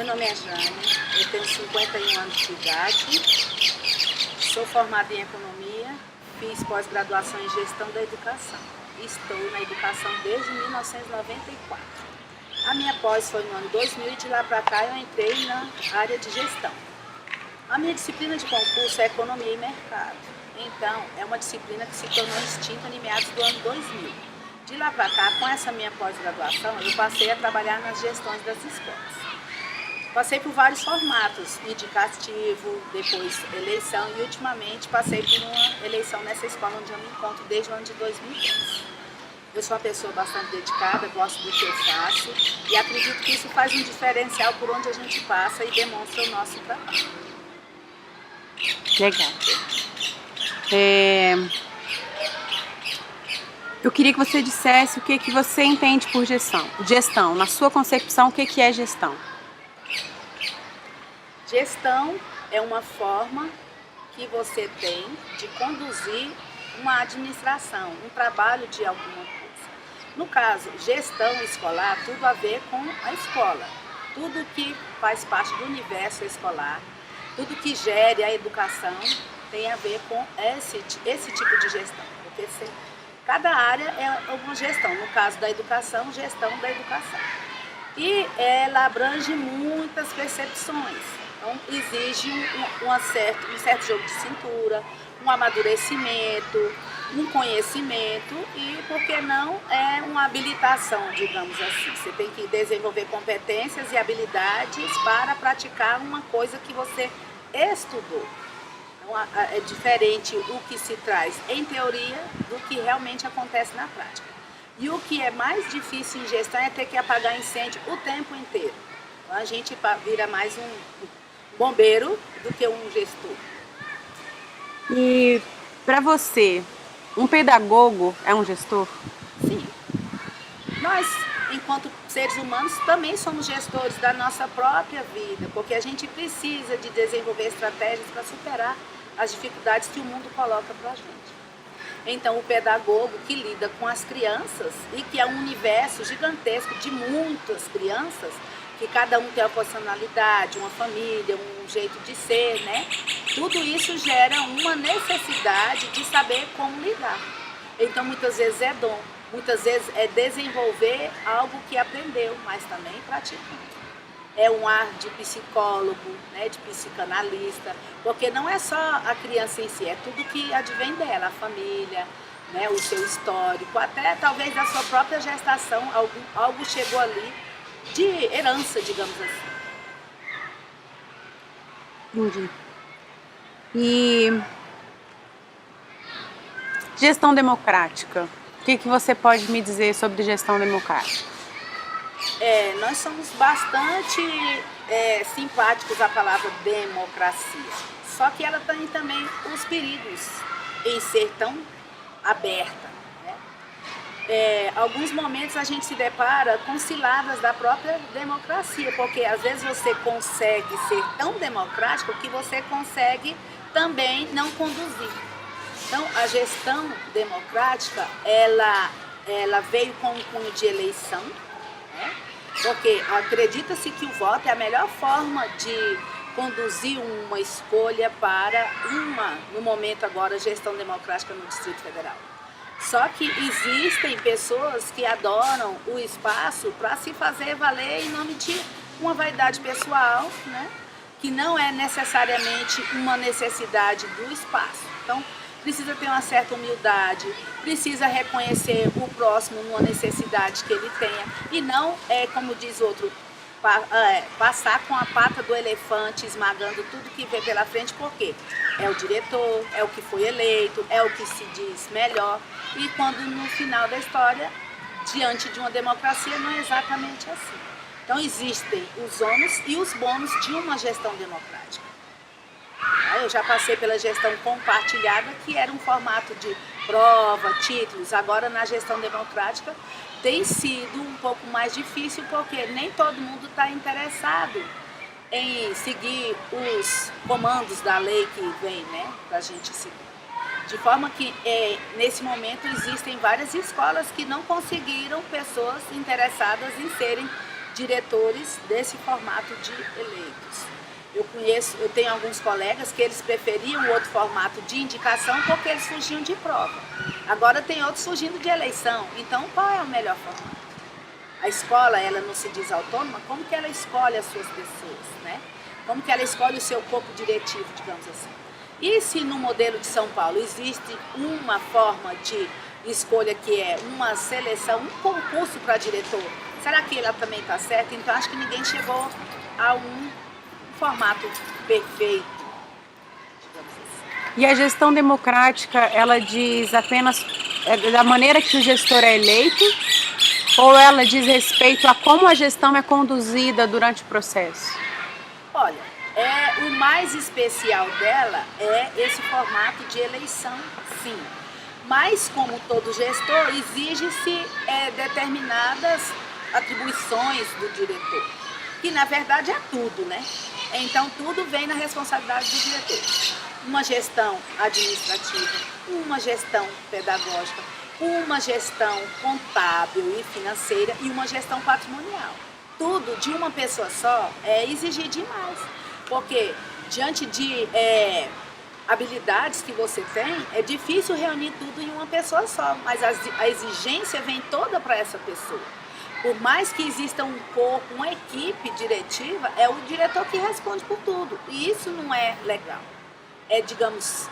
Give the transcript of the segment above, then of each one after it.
Meu nome é Jane, eu tenho 51 anos de idade, sou formada em economia, fiz pós-graduação em gestão da educação. Estou na educação desde 1994. A minha pós foi no ano 2000 e de lá para cá eu entrei na área de gestão. A minha disciplina de concurso é economia e mercado. Então, é uma disciplina que se tornou extinta em meados do ano 2000. De lá para cá, com essa minha pós-graduação, eu passei a trabalhar nas gestões das escolas. Passei por vários formatos, indicativo, depois eleição e ultimamente passei por uma eleição nessa escola onde eu me encontro desde o ano de 2010. Eu sou uma pessoa bastante dedicada, gosto do que eu faço e acredito que isso faz um diferencial por onde a gente passa e demonstra o nosso trabalho. Legal. Eu queria que você dissesse o que você entende por gestão. Gestão, na sua concepção, o que é gestão? Gestão é uma forma que você tem de conduzir uma administração, um trabalho de alguma coisa. No caso, gestão escolar, tudo a ver com a escola. Tudo que faz parte do universo escolar, tudo que gere a educação tem a ver com esse tipo de gestão. Porque cada área é uma gestão. No caso da educação, gestão da educação. E ela abrange muitas percepções. Então, exige um certo jogo de cintura, um amadurecimento, um conhecimento e, por que não, uma habilitação, digamos assim. Você tem que desenvolver competências e habilidades para praticar uma coisa que você estudou. Então, é diferente o que se traz em teoria do que realmente acontece na prática. E o que é mais difícil em gestão é ter que apagar incêndio o tempo inteiro. Então, a gente vira mais um bombeiro do que um gestor. E para você, um pedagogo é um gestor? Sim. Nós, enquanto seres humanos, também somos gestores da nossa própria vida, porque a gente precisa de desenvolver estratégias para superar as dificuldades que o mundo coloca para a gente. Então, o pedagogo que lida com as crianças e que é um universo gigantesco de muitas crianças, que cada um tem uma personalidade, uma família, um jeito de ser, né? Tudo isso gera uma necessidade de saber como lidar. Então, muitas vezes é dom, muitas vezes é desenvolver algo que aprendeu, mas também praticando. É um ar de psicólogo, né, de psicanalista, porque não é só a criança em si, é tudo que advém dela, a família, né, o seu histórico, até talvez a sua própria gestação, algo chegou ali de herança, digamos assim. Entendi. E gestão democrática, o que você pode me dizer sobre gestão democrática? Nós somos bastante simpáticos à palavra democracia, só que ela tem também os perigos em ser tão aberta. Alguns momentos a gente se depara com ciladas da própria democracia, porque às vezes você consegue ser tão democrático que você consegue também não conduzir. Então, a gestão democrática, ela veio com um cunho de eleição, né? Porque acredita-se que o voto é a melhor forma de conduzir uma escolha para no momento agora, gestão democrática no Distrito Federal. Só que existem pessoas que adoram o espaço para se fazer valer em nome de uma vaidade pessoal, né? Que não é necessariamente uma necessidade do espaço. Então, precisa ter uma certa humildade, precisa reconhecer o próximo numa necessidade que ele tenha e não, como diz outro, passar com a pata do elefante esmagando tudo que vê pela frente, porque é o diretor, é o que foi eleito, é o que se diz melhor. E quando no final da história, diante de uma democracia, não é exatamente assim. Então existem os ônus e os bônus de uma gestão democrática. Eu já passei pela gestão compartilhada, que era um formato de prova, títulos. Agora, na gestão democrática, tem sido um pouco mais difícil, porque nem todo mundo está interessado em seguir os comandos da lei que vem, né, para a gente seguir. De forma que, nesse momento, existem várias escolas que não conseguiram pessoas interessadas em serem diretores desse formato de eleitos. Eu tenho alguns colegas que eles preferiam o outro formato de indicação porque eles fugiam de prova. Agora tem outros fugindo de eleição. Então, qual é o melhor formato? A escola, ela não se diz autônoma, como que ela escolhe as suas pessoas, né? Como que ela escolhe o seu corpo diretivo, digamos assim. E se no modelo de São Paulo existe uma forma de escolha que é uma seleção, um concurso para diretor, será que ela também está certa? Então, acho que ninguém chegou a um formato perfeito, digamos assim. E a gestão democrática, ela diz apenas da maneira que o gestor é eleito, ou ela diz respeito a como a gestão é conduzida durante o processo? Olha, o mais especial dela é esse formato de eleição, sim. Mas, como todo gestor, exige-se determinadas atribuições do diretor, que na verdade é tudo, né? Então, tudo vem na responsabilidade do diretor. Uma gestão administrativa, uma gestão pedagógica, uma gestão contábil e financeira e uma gestão patrimonial. Tudo de uma pessoa só é exigir demais, porque diante de habilidades que você tem, é difícil reunir tudo em uma pessoa só, mas a exigência vem toda para essa pessoa. Por mais que exista um corpo, uma equipe diretiva, é o diretor que responde por tudo. E isso não é legal. É, digamos,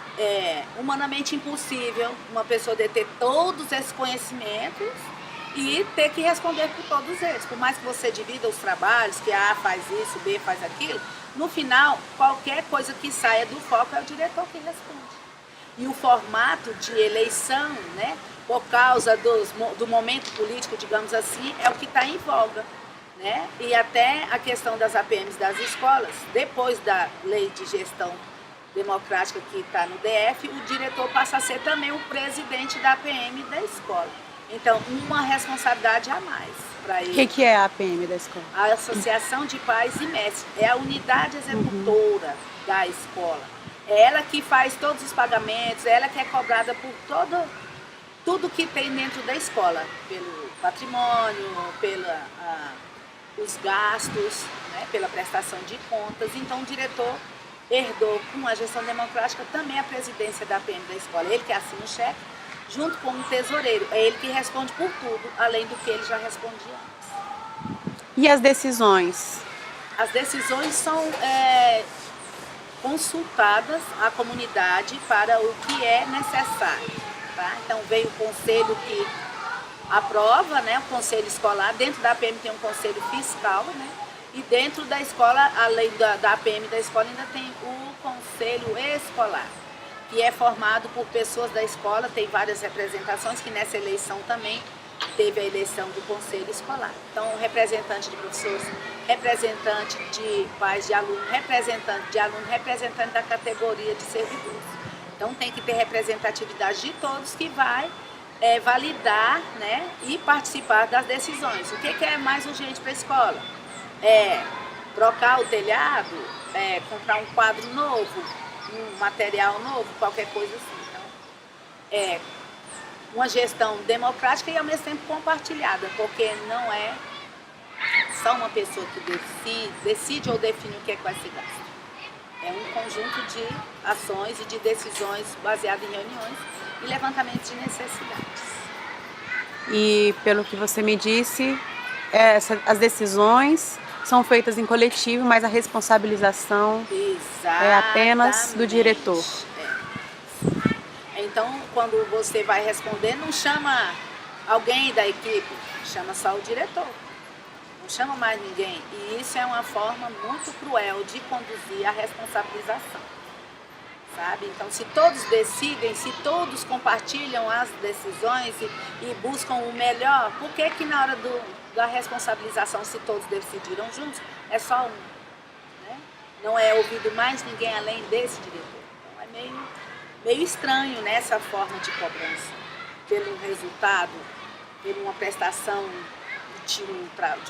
humanamente impossível uma pessoa deter todos esses conhecimentos e ter que responder por todos eles. Por mais que você divida os trabalhos, que A faz isso, B faz aquilo, no final, qualquer coisa que saia do foco é o diretor que responde. E o formato de eleição, né, por causa do momento político, digamos assim, é o que está em voga, né? E até a questão das APMs das escolas, depois da lei de gestão democrática que está no DF, o diretor passa a ser também o presidente da APM da escola. Então, uma responsabilidade a mais para ele. O que é a APM da escola? A Associação de Pais e Mestres é a unidade executora da escola. É ela que faz todos os pagamentos, é ela que é cobrada por tudo que tem dentro da escola, pelo patrimônio, pelos gastos, né, pela prestação de contas. Então, o diretor herdou com a gestão democrática também a presidência da APM da escola. Ele que assina o cheque, junto com o tesoureiro. É ele que responde por tudo, além do que ele já respondia antes. E as decisões? As decisões são consultadas à comunidade para o que é necessário. Tá? Então, vem o conselho que aprova, né, o conselho escolar. Dentro da APM tem um conselho fiscal, né? E dentro da escola, além da APM da escola, ainda tem o conselho escolar, que é formado por pessoas da escola, tem várias representações, que nessa eleição também teve a eleição do conselho escolar. Então, representante de professores, representante de pais de aluno, representante da categoria de servidores. Então, tem que ter representatividade de todos que vai validar, né, e participar das decisões. O que é mais urgente para a escola? Trocar o telhado, comprar um quadro novo, um material novo, qualquer coisa assim. Então, uma gestão democrática e ao mesmo tempo compartilhada, porque não é só uma pessoa que decide ou define o que é que vai ser gasto. É um conjunto de ações e de decisões baseadas em reuniões e levantamento de necessidades. E pelo que você me disse, as decisões são feitas em coletivo, mas a responsabilização é apenas do diretor. Então, quando você vai responder, não chama alguém da equipe, chama só o diretor. Não chama mais ninguém. E isso é uma forma muito cruel de conduzir a responsabilização. Sabe? Então, se todos decidem, se todos compartilham as decisões e buscam o melhor, por que que na hora da responsabilização, se todos decidiram juntos, é só um? Né? Não é ouvido mais ninguém além desse diretor. Então, é meio estranho, né, essa forma de cobrança pelo resultado, por uma prestação de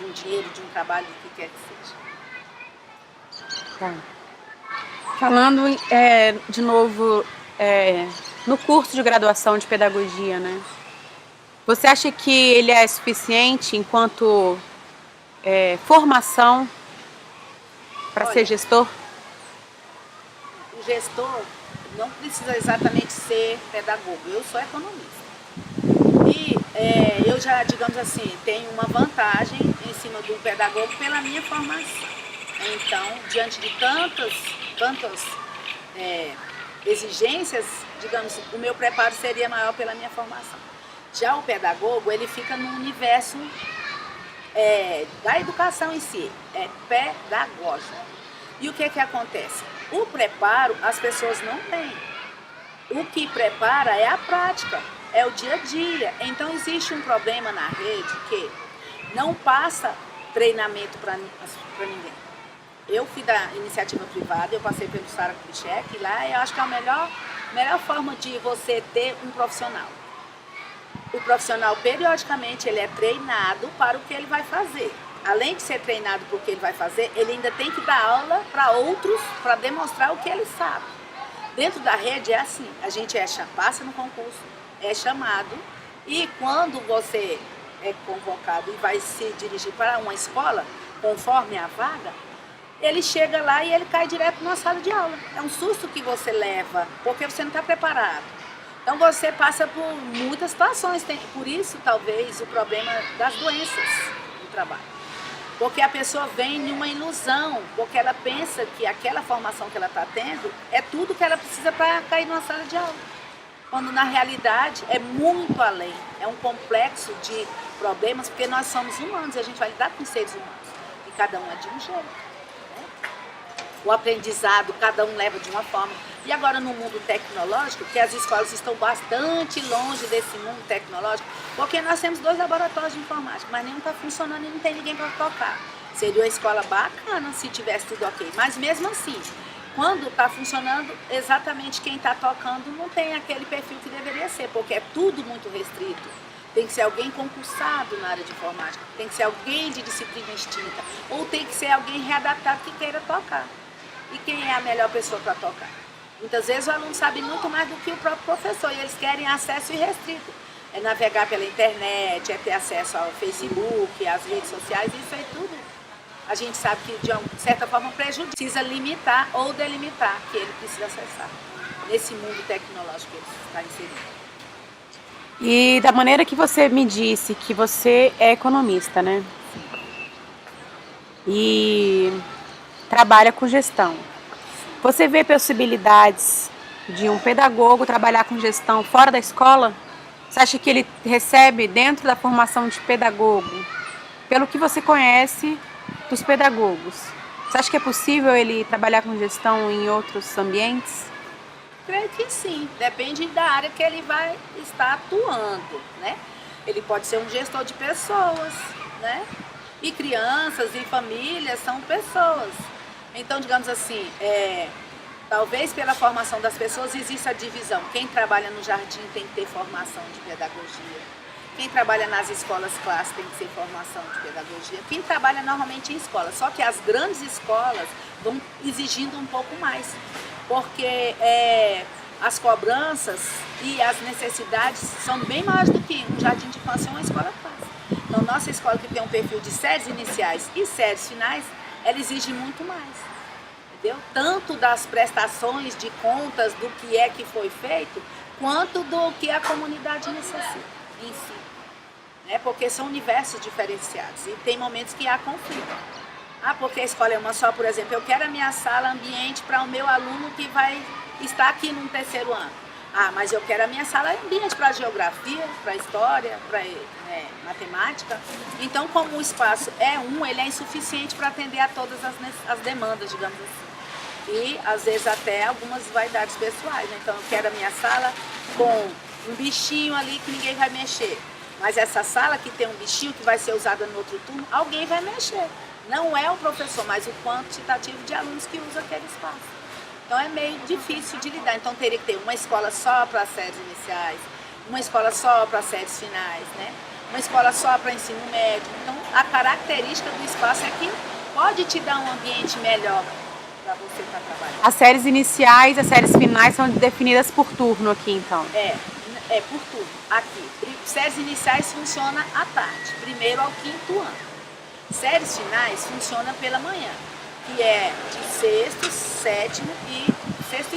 um dinheiro, de um trabalho, do que quer que seja. Tá. Falando de novo no curso de graduação de pedagogia, né? Você acha que ele é suficiente enquanto formação para ser gestor? O gestor não precisa exatamente ser pedagogo, eu sou economista. E eu já, digamos assim, tenho uma vantagem em cima do pedagogo pela minha formação. Então, diante de tantas exigências, digamos, o meu preparo seria maior pela minha formação. Já o pedagogo, ele fica no universo da educação em si, é pedagógico. E o que acontece? O preparo as pessoas não têm. O que prepara é a prática, é o dia a dia. Então existe um problema na rede que não passa treinamento para ninguém. Eu fui da iniciativa privada, eu passei pelo Sara Kubitschek, e lá eu acho que é a melhor forma de você ter um profissional. O profissional, periodicamente, ele é treinado para o que ele vai fazer. Além de ser treinado para o que ele vai fazer, ele ainda tem que dar aula para outros, para demonstrar o que ele sabe. Dentro da rede é assim, a gente passa no concurso, é chamado, e quando você é convocado e vai se dirigir para uma escola, conforme a vaga, ele chega lá e ele cai direto na sala de aula. É um susto que você leva, porque você não está preparado. Então você passa por muitas situações, por isso talvez o problema das doenças no trabalho. Porque a pessoa vem em uma ilusão, porque ela pensa que aquela formação que ela está tendo é tudo que ela precisa para cair numa sala de aula. Quando na realidade é muito além, é um complexo de problemas, porque nós somos humanos e a gente vai lidar com seres humanos. E cada um é de um jeito. O aprendizado, cada um leva de uma forma. E agora no mundo tecnológico, que as escolas estão bastante longe desse mundo tecnológico, porque nós temos 2 laboratórios de informática, mas nenhum está funcionando e não tem ninguém para tocar. Seria uma escola bacana se tivesse tudo ok, mas mesmo assim, quando está funcionando, exatamente quem está tocando não tem aquele perfil que deveria ser, porque é tudo muito restrito. Tem que ser alguém concursado na área de informática, tem que ser alguém de disciplina extinta, ou tem que ser alguém readaptado que queira tocar. E quem é a melhor pessoa para tocar? Muitas vezes o aluno sabe muito mais do que o próprio professor e eles querem acesso irrestrito. É navegar pela internet, é ter acesso ao Facebook, às redes sociais, isso aí tudo. A gente sabe que de certa forma prejudica. Precisa limitar ou delimitar que ele precisa acessar nesse mundo tecnológico que ele está inserido. E da maneira que você me disse que você é economista, né? E trabalha com gestão. Você vê possibilidades de um pedagogo trabalhar com gestão fora da escola? Você acha que ele recebe dentro da formação de pedagogo, pelo que você conhece dos pedagogos, você acha que é possível ele trabalhar com gestão em outros ambientes? Creio que sim, depende da área que ele vai estar atuando, né? Ele pode ser um gestor de pessoas, né? E crianças e famílias são pessoas. Então, digamos assim, talvez pela formação das pessoas exista a divisão. Quem trabalha no jardim tem que ter formação de pedagogia. Quem trabalha nas escolas clássicas tem que ter formação de pedagogia. Quem trabalha normalmente em escola. Só que as grandes escolas vão exigindo um pouco mais. Porque as cobranças e as necessidades são bem maiores do que um jardim de infância ou uma escola clássica. Então, nossa escola, que tem um perfil de séries iniciais e séries finais, ela exige muito mais, entendeu? Tanto das prestações de contas do que foi feito, quanto do que a comunidade necessita em si, né? Porque são universos diferenciados e tem momentos que há conflito. Porque a escola é uma só, por exemplo, eu quero a minha sala ambiente para o meu aluno que vai estar aqui no 3º ano. Mas eu quero a minha sala ambiente para geografia, para história, para matemática. Então, como o espaço ele é insuficiente para atender a todas as demandas, digamos assim. E, às vezes, até algumas vaidades pessoais, né? Então, eu quero a minha sala com um bichinho ali que ninguém vai mexer. Mas essa sala que tem um bichinho que vai ser usada no outro turno, alguém vai mexer. Não é o professor, mas o quantitativo de alunos que usa aquele espaço. Então é meio difícil de lidar. Então teria que ter uma escola só para as séries iniciais, uma escola só para as séries finais, né? Uma escola só para ensino médio. Então a característica do espaço é que pode te dar um ambiente melhor para você estar trabalhando. As séries iniciais e as séries finais são definidas por turno aqui, então? É por turno. Aqui, séries iniciais funciona à tarde, 1º ao 5º ano. Séries finais funciona pela manhã, que é de sexto e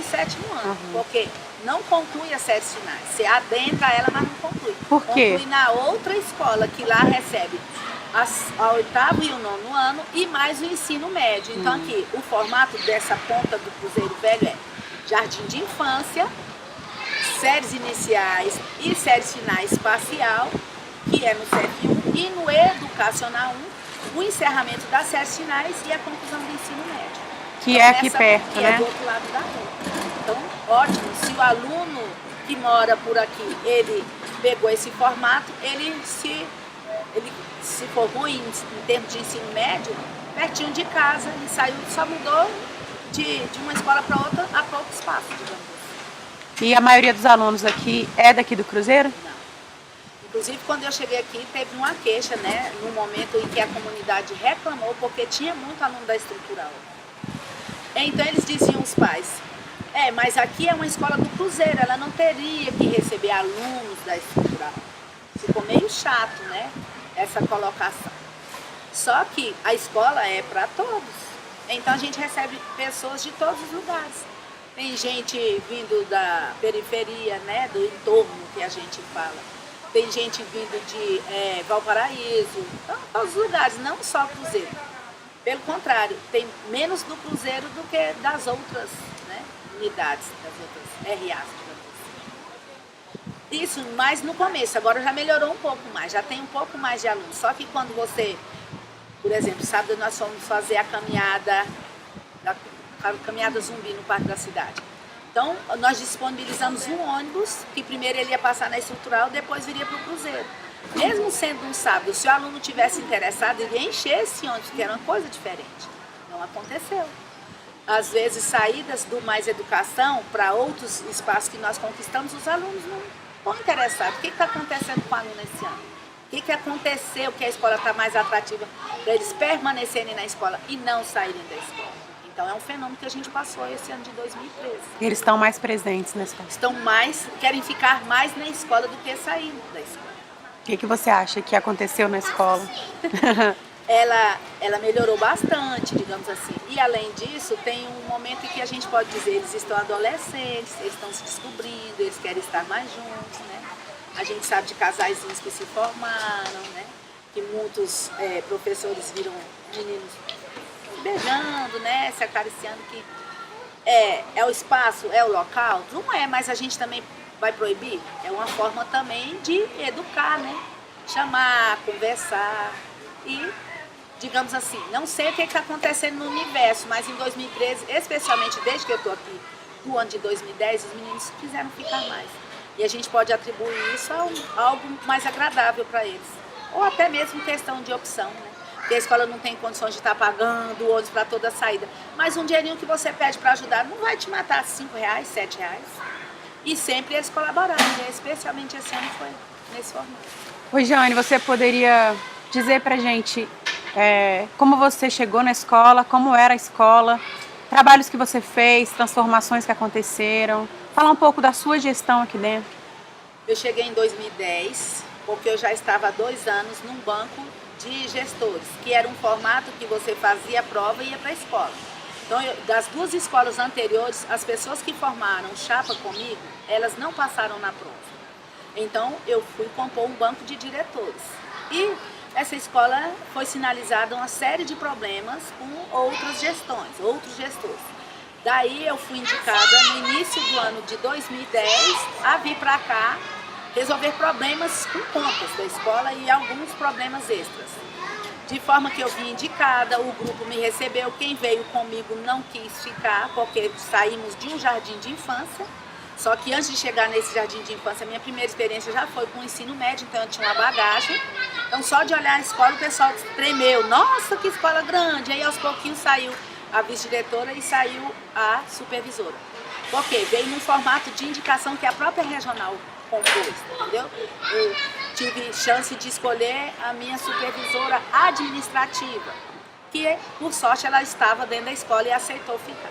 sétimo ano, porque não conclui as séries finais. Você adentra ela, mas não conclui. Por quê? Conclui na outra escola, que lá recebe a oitavo e o nono ano e mais o ensino médio. Então aqui, o formato dessa ponta do Cruzeiro Velho é jardim de infância, séries iniciais e séries finais parcial, que é no CF1, e no Educacional 1, o encerramento das séries finais e a conclusão do ensino médio. Que Então, é aqui perto, que né? é do outro lado da rua. Então, ótimo, se o aluno que mora por aqui, ele pegou esse formato, ele se formou em termos de ensino médio, pertinho de casa, e saiu, só mudou de uma escola para outra a pouco espaço, digamos assim. E a maioria dos alunos aqui é daqui do Cruzeiro? Não. Inclusive, quando eu cheguei aqui, teve uma queixa, né, no momento em que a comunidade reclamou, porque tinha muito aluno da estrutural. Então, eles diziam, os pais, mas aqui é uma escola do Cruzeiro, ela não teria que receber alunos da estrutural. Ficou meio chato, né, essa colocação. Só que a escola é para todos. Então, a gente recebe pessoas de todos os lugares. Tem gente vindo da periferia, né, do entorno que a gente fala. Tem gente vindo de Valparaíso, então, todos os lugares, não só Cruzeiro. Pelo contrário, tem menos do Cruzeiro do que das outras, né, unidades, das outras RAs. Isso, mas no começo, agora já melhorou um pouco mais, já tem um pouco mais de alunos. Só que quando você, por exemplo, sábado nós fomos fazer a caminhada zumbi no Parque da Cidade. Então, nós disponibilizamos um ônibus, que primeiro ele ia passar na estrutural, depois viria para o Cruzeiro. Mesmo sendo um sábado, se o aluno tivesse interessado, ele ia encher esse ônibus, que era uma coisa diferente. Não aconteceu. Às vezes, saídas do Mais Educação para outros espaços que nós conquistamos, os alunos não estão interessados. O que está acontecendo com o aluno esse ano? O que aconteceu que a escola está mais atrativa para eles permanecerem na escola e não saírem da escola? Então, é um fenômeno que a gente passou esse ano de 2013. Eles estão mais presentes na escola? Querem ficar mais na escola do que sair da escola. O que você acha que aconteceu na escola? Ela melhorou bastante, digamos assim. E, além disso, tem um momento em que a gente pode dizer, eles estão adolescentes, eles estão se descobrindo, eles querem estar mais juntos, né? A gente sabe de casaizinhos que se formaram, né? Que muitos professores viram meninos beijando, né, se acariciando, que é o espaço, é o local. Não é, mas a gente também vai proibir. É uma forma também de educar, né? Chamar, conversar e, digamos assim, não sei o que está acontecendo no universo, mas em 2013, especialmente desde que eu estou aqui, do ano de 2010, os meninos quiseram ficar mais. E a gente pode atribuir isso a algo mais agradável para eles. Ou até mesmo questão de opção, né? Porque a escola não tem condições de estar pagando o ônibus para toda a saída. Mas um dinheirinho que você pede para ajudar não vai te matar R$5, R$7. E sempre eles colaboraram, né? Especialmente esse ano foi nesse formato. Oi, Jane, você poderia dizer pra gente como você chegou na escola, como era a escola, trabalhos que você fez, transformações que aconteceram? Falar um pouco da sua gestão aqui dentro. Eu cheguei em 2010, porque eu já estava há 2 anos num banco de gestores, que era um formato que você fazia a prova e ia para a escola. Então, das 2 escolas anteriores, as pessoas que formaram chapa comigo, elas não passaram na prova. Então, eu fui compor um banco de diretores. E essa escola foi sinalizada uma série de problemas com outras gestões, outros gestores. Daí, eu fui indicada no início do ano de 2010 a vir para cá resolver problemas com contas da escola e alguns problemas extras. De forma que eu vim indicada, o grupo me recebeu, quem veio comigo não quis ficar, porque saímos de um jardim de infância. Só que antes de chegar nesse jardim de infância, minha primeira experiência já foi com o ensino médio, então eu tinha uma bagagem. Então só de olhar a escola o pessoal tremeu, nossa, que escola grande! Aí aos pouquinhos saiu a vice-diretora e saiu a supervisora. Por quê? Veio num formato de indicação que a própria regional compôs, entendeu? Eu tive chance de escolher a minha supervisora administrativa, que por sorte ela estava dentro da escola e aceitou ficar.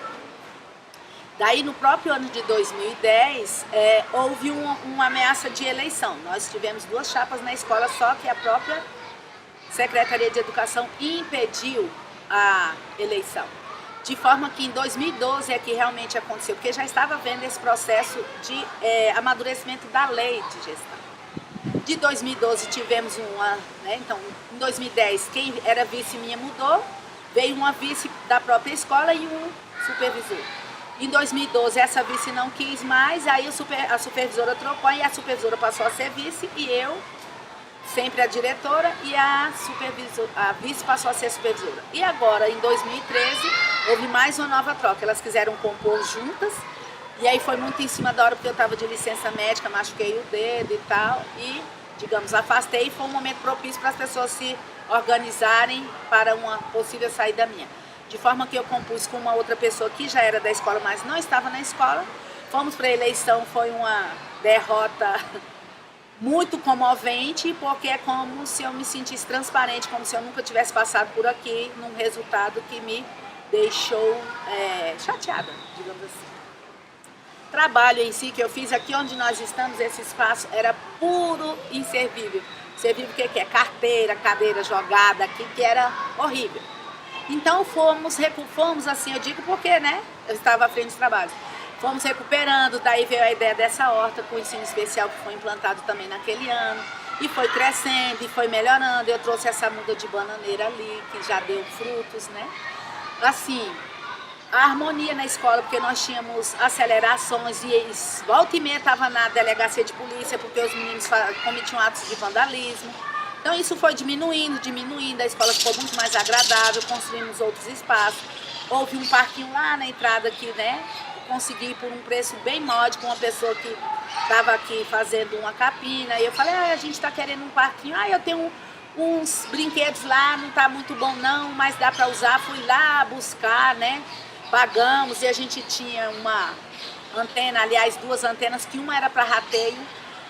Daí no próprio ano de 2010 houve uma ameaça de eleição. Nós tivemos 2 chapas na escola, só que a própria Secretaria de Educação impediu a eleição. De forma que em 2012 é que realmente aconteceu, porque já estava havendo esse processo de amadurecimento da lei de gestão. De 2012 tivemos uma, né, então em 2010 quem era vice minha mudou, veio uma vice da própria escola e um supervisor. Em 2012 essa vice não quis mais, aí a supervisora trocou e a supervisora passou a ser vice e eu, sempre a diretora, e a vice passou a ser supervisora. E agora, em 2013, houve mais uma nova troca. Elas quiseram compor juntas, e aí foi muito em cima da hora, porque eu estava de licença médica, machuquei o dedo e tal, e, digamos, afastei, e foi um momento propício para as pessoas se organizarem para uma possível saída minha. De forma que eu compus com uma outra pessoa que já era da escola, mas não estava na escola. Fomos para a eleição, foi uma derrota muito comovente, porque é como se eu me sentisse transparente, como se eu nunca tivesse passado por aqui, num resultado que me deixou chateada, digamos assim. Trabalho em si que eu fiz aqui onde nós estamos, esse espaço era puro inservível. Inservível o que é? Carteira, cadeira jogada aqui, que era horrível. Então fomos assim, eu digo porque, né, eu estava à frente dos trabalhos. Fomos recuperando, daí veio a ideia dessa horta com o ensino especial que foi implantado também naquele ano. E foi crescendo, e foi melhorando. Eu trouxe essa muda de bananeira ali, que já deu frutos, né? Assim, a harmonia na escola, porque nós tínhamos acelerações e eles, volta e meia, estava na delegacia de polícia, porque os meninos cometiam atos de vandalismo. Então isso foi diminuindo, a escola ficou muito mais agradável, construímos outros espaços. Houve um parquinho lá na entrada aqui, né? Consegui por um preço bem módico, uma pessoa que estava aqui fazendo uma capina, e eu falei, a gente está querendo um parquinho, eu tenho uns brinquedos lá, não está muito bom não, mas dá para usar. Fui lá buscar, né, pagamos, e a gente tinha uma antena, aliás, duas antenas, que uma era para rateio,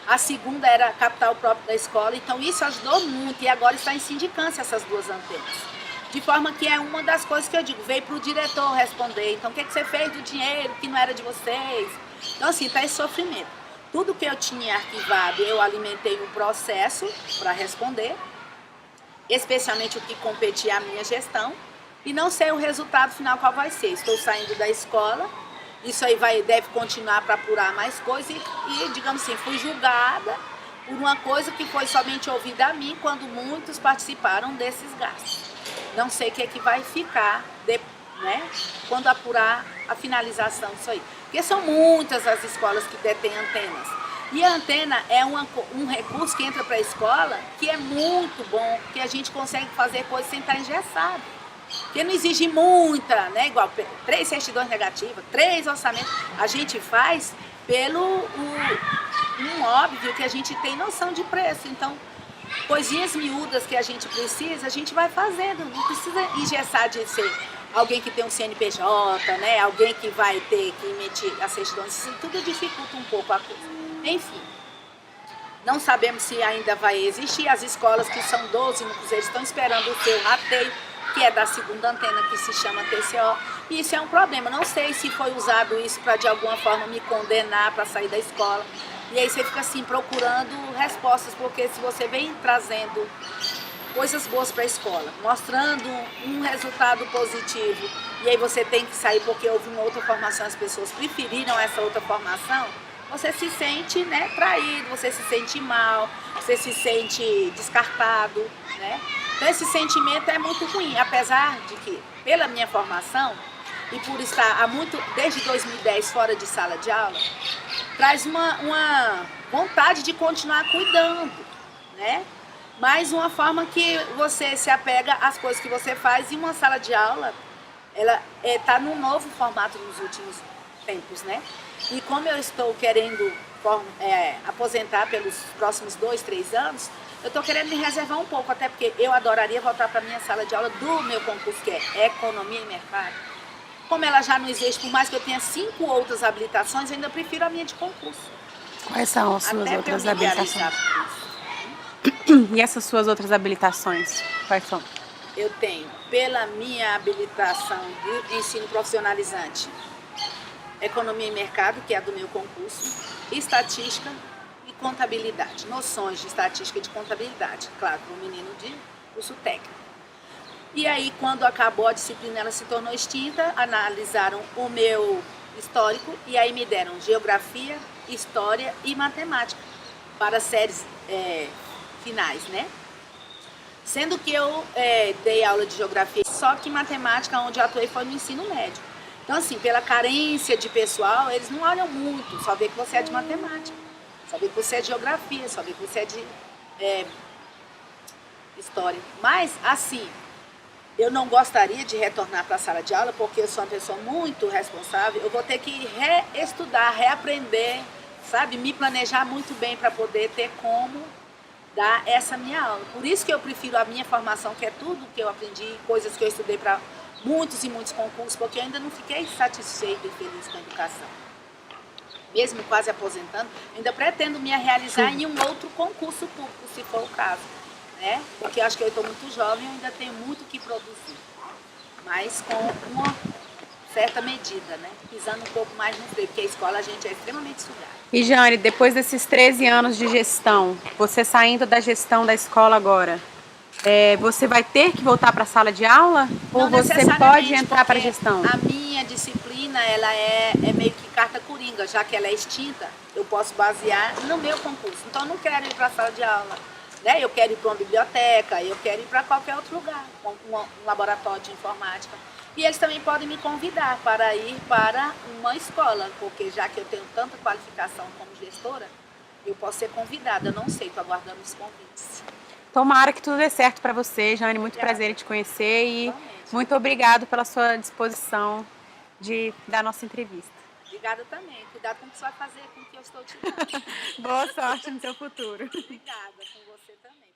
a segunda era capital próprio da escola, então isso ajudou muito, e agora está em sindicância essas duas antenas. De forma que é uma das coisas que eu digo, veio para o diretor responder, então o que você fez do dinheiro que não era de vocês? Então assim, está esse sofrimento. Tudo que eu tinha arquivado, eu alimentei um processo para responder, especialmente o que competia à minha gestão, e não sei o resultado final qual vai ser. Estou saindo da escola, isso aí deve continuar para apurar mais coisas, e digamos assim, fui julgada por uma coisa que foi somente ouvida a mim, quando muitos participaram desses gastos. Não sei o que é que vai ficar, né, quando apurar a finalização disso aí. Porque são muitas as escolas que detêm antenas. E a antena é um recurso que entra para a escola que é muito bom, que a gente consegue fazer coisas sem estar engessado. Porque não exige muita, né, igual 3 certidões negativas, 3 orçamentos. A gente faz pelo um óbvio que a gente tem noção de preço. Então, coisinhas miúdas que a gente precisa, a gente vai fazendo. Não precisa engessar de ser alguém que tem um CNPJ, né? Alguém que vai ter que emitir a certidão. Isso tudo dificulta um pouco a coisa. Enfim, não sabemos se ainda vai existir. As escolas que são 12 no Cruzeiro estão esperando o seu rateio, que é da segunda antena, que se chama TCO. E isso é um problema. Não sei se foi usado isso para de alguma forma me condenar para sair da escola. E aí você fica assim, procurando respostas, porque se você vem trazendo coisas boas para a escola, mostrando um resultado positivo, e aí você tem que sair porque houve uma outra formação, as pessoas preferiram essa outra formação, você se sente, né, traído, você se sente mal, você se sente descartado, né? Então esse sentimento é muito ruim, apesar de que, pela minha formação, e por estar desde 2010 fora de sala de aula, traz uma vontade de continuar cuidando, né? Mas uma forma que você se apega às coisas que você faz, e uma sala de aula, ela está num novo formato nos últimos tempos, né? E como eu estou querendo aposentar pelos próximos 2, 3 anos, eu estou querendo me reservar um pouco, até porque eu adoraria voltar para a minha sala de aula do meu concurso, que é Economia e Mercado. Como ela já não existe, por mais que eu tenha 5 outras habilitações, eu ainda prefiro a minha de concurso. Quais são as suas outras habilitações? E essas suas outras habilitações, quais são? Eu tenho, pela minha habilitação de ensino profissionalizante, Economia e Mercado, que é a do meu concurso, Estatística e Contabilidade. Noções de estatística e de contabilidade. Claro, para um menino de curso técnico. E aí, quando acabou a disciplina, ela se tornou extinta, analisaram o meu histórico e aí me deram geografia, história e matemática para séries finais, né? Sendo que eu dei aula de geografia, só que matemática, onde eu atuei, foi no ensino médio. Então, assim, pela carência de pessoal, eles não olham muito, só vê que você é de matemática, só vê que você é de geografia, só vê que você é de história. Mas, assim, eu não gostaria de retornar para a sala de aula, porque eu sou uma pessoa muito responsável, eu vou ter que reestudar, reaprender, sabe? Me planejar muito bem para poder ter como dar essa minha aula. Por isso que eu prefiro a minha formação, que é tudo que eu aprendi, coisas que eu estudei para muitos e muitos concursos, porque eu ainda não fiquei satisfeita e feliz com a educação. Mesmo quase aposentando, ainda pretendo me realizar em um outro concurso público, se for o caso. Né? Porque eu acho que eu estou muito jovem e ainda tenho muito que produzir. Mas com uma certa medida, né? Pisando um pouco mais no freio, porque a escola a gente é extremamente sugada. E Jane, depois desses 13 anos de gestão, você saindo da gestão da escola agora, você vai ter que voltar para a sala de aula? Não ou você pode entrar para a porque gestão? a minha disciplina ela é meio que carta coringa, já que ela é extinta, eu posso basear no meu concurso. Então eu não quero ir para a sala de aula. Né? Eu quero ir para uma biblioteca, eu quero ir para qualquer outro lugar, um laboratório de informática. E eles também podem me convidar para ir para uma escola, porque já que eu tenho tanta qualificação como gestora, eu posso ser convidada. Eu não sei, estou aguardando os convites. Tomara que tudo dê certo para você, Jane. Muito prazer em te conhecer e Realmente. muito obrigado pela sua disposição da nossa entrevista. Obrigada também. Cuidado com o que você vai fazer com o que eu estou te dando. Boa sorte no seu futuro. Obrigada com você também.